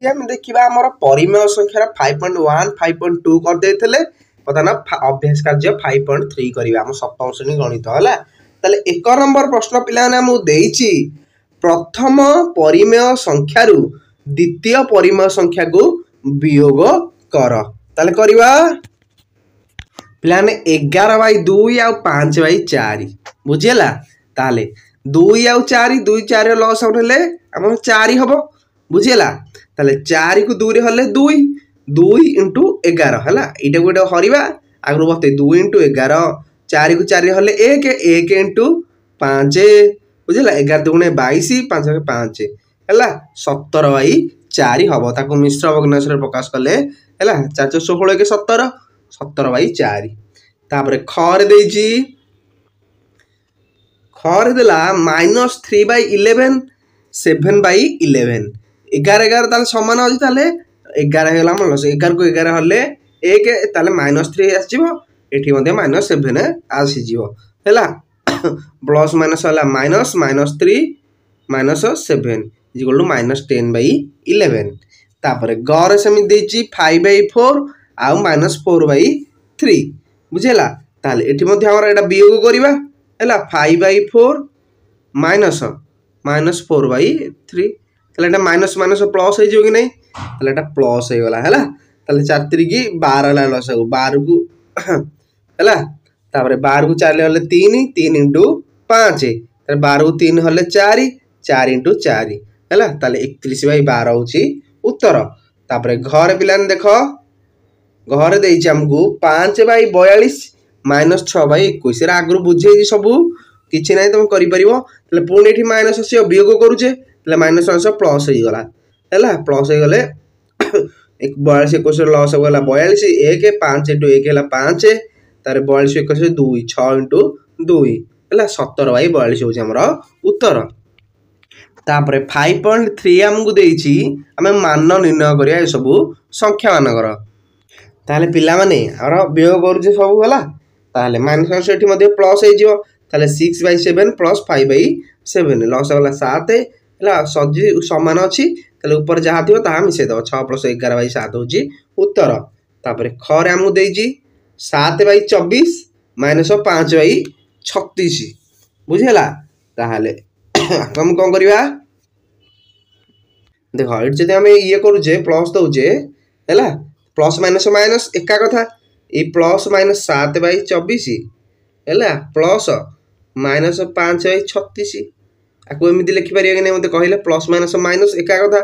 हम देखा आम परिमेय संख्यार 5.1 5.2 करदे बर्तमान अभ्यास कार्य 5.3 करवा आम सप्तम श्रेणी गणित है। ताले 1 नंबर प्रश्न पे प्रथम परिमेय संख्यार द्वितीय परिमेय संख्या को वियोग कर। ताले करवा पे 11/2 आ 5/4 बुझीगला। ताले 2 आ 4 2 4 लस आउट हेले आम 4 हम बुझीगला। ताले 4 को 2 हेले 2 2 इंटू 11 है ये गोटे हरवा आगु बते 2 इंटू 11 4 को 4 हेले 1 1 इंटू 5 बुझीगला 11 दुगुणे 22 5 5 है 17/4 हम ताको मिश्र भग्नांश प्रकाश कले है 4 16 के 17 17/4 तापर खर देजी खर देला -3/11 7/11 11 11 ताले समान अछि ताले 11 हेला मन 11 को 11 हले 1 ताले -3 आसीबो एठी मध्ये -7 आसीजिवो हैला प्लस माइनस हला माइनस -3 -7 इक्वल टू -10/11 तापर गर सेमि देछि 5/4 आ -4/3 बुझेला। ताले एठी मध्ये हमरा एटा वियोग करिवा हैला 5/4 -4/3 ताले माइनस माइनस प्लस हो कि नहीं ताले प्लस हो गला है 4 3 की 12 ला लस 12 को है 12 को 4 हले 3 3 इंटू 5 12 को 3 हले 4 4 इंटू 4 है 31/12 होची उत्तर। तापर घर पिलान देख घर देछि हमको 5/42 -6/21 आगु बुझे सब किछि नहीं तुम करि परिबो तले पुणी एठी माइनस से वियोग करूचे तले माइनस प्लस हो गला है प्लस हो गले 42 21 लस हो गला 42 1 5 इंटू 1 है 5 तार 42 21 2 6 इंटू 2 है 17/42 होची हमर उत्तर। तापर 5.3 हमको देछि हमें मान निर्णय करिया ए सब संख्या मानकर ताले पिला माने हमरा वियोग करूचे सब हला ताले माइनस एठी मध्ये प्लस हो जिवो ताले 6/7 प्लस 5/7 लस वाला 7 है सजी समान अच्छी ताले ऊपर जहाँ थी ताहा मिसे दब 6 + 11/7 होची उत्तर। तापर खरे हमको देछि 7/24 -5/36 बुझेला ताहाले हम कोन करिवा देखो इट जदि हम ये करूचे प्लस दउचे हैला प्लस माइनस माइनस एका कथा ए प्लस माइनस 7/24 हैला प्लस -5/36 आको एमती लिखि पारिबे कि नहीं मते कहले प्लस माइनस माइनस एका कथा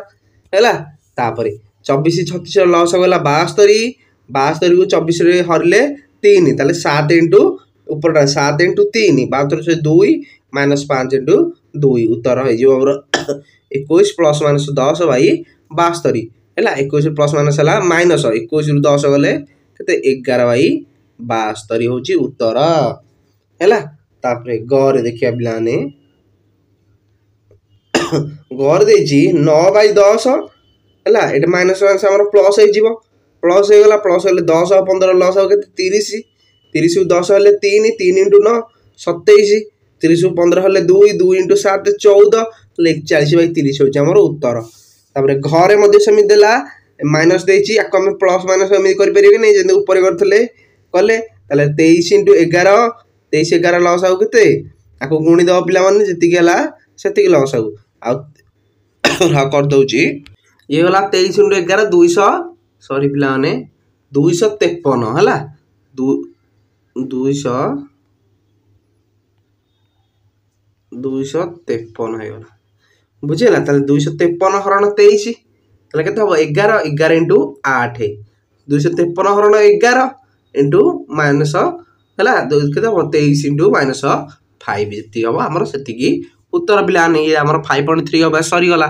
हैला। तापर 24 36 लॉस होला 72 72 को 24 रे हरले 3 ताले 7 इंटू ऊपरटा 7 इंटू 3 72 से 2 -5 इंटू 2 उत्तर हो जिवो हमर 21 प्लस माइनस 10/72 हैला 21 प्लस माइनस हला माइनस 21 रु 10 गले केते 11/72 होची उत्तर हैला। तापर गर देखिया बिलाने घर देछि 9/10 हैला एटा माइनस माइनस हमर प्लस हो जिवो प्लस हो गला प्लस होले 10 और 15 लॉस हो केते 30 30 को 10 होले 3 3 इंटू 9 27 30 को 15 होले 2 2 इंटू 7 14 41/30 होची हमर उत्तर। तापर घरे मध्ये समी देला माइनस देछि आको हम प्लस माइनस हम करि परिबे नै जे ऊपर करथले कले ताले 23 इंटू 11 23 11 लॉस हो केते आको गुणी दो पिला माने जति गेला सेति लॉस हो आ कर दउची ये होला 23 इंटू 11 200 सॉरी पिला माने 253 हैला 253 है गला बुझेला ताले 253 हरण 23 ताले केते हो 11 11 इंटू 8 253 हरण 11 इंटू माइनस हैला केते हो 23 इंटू -5 जति हो हमर सेति की उत्तर पिला नै हमर 5.3 हो सरी गला।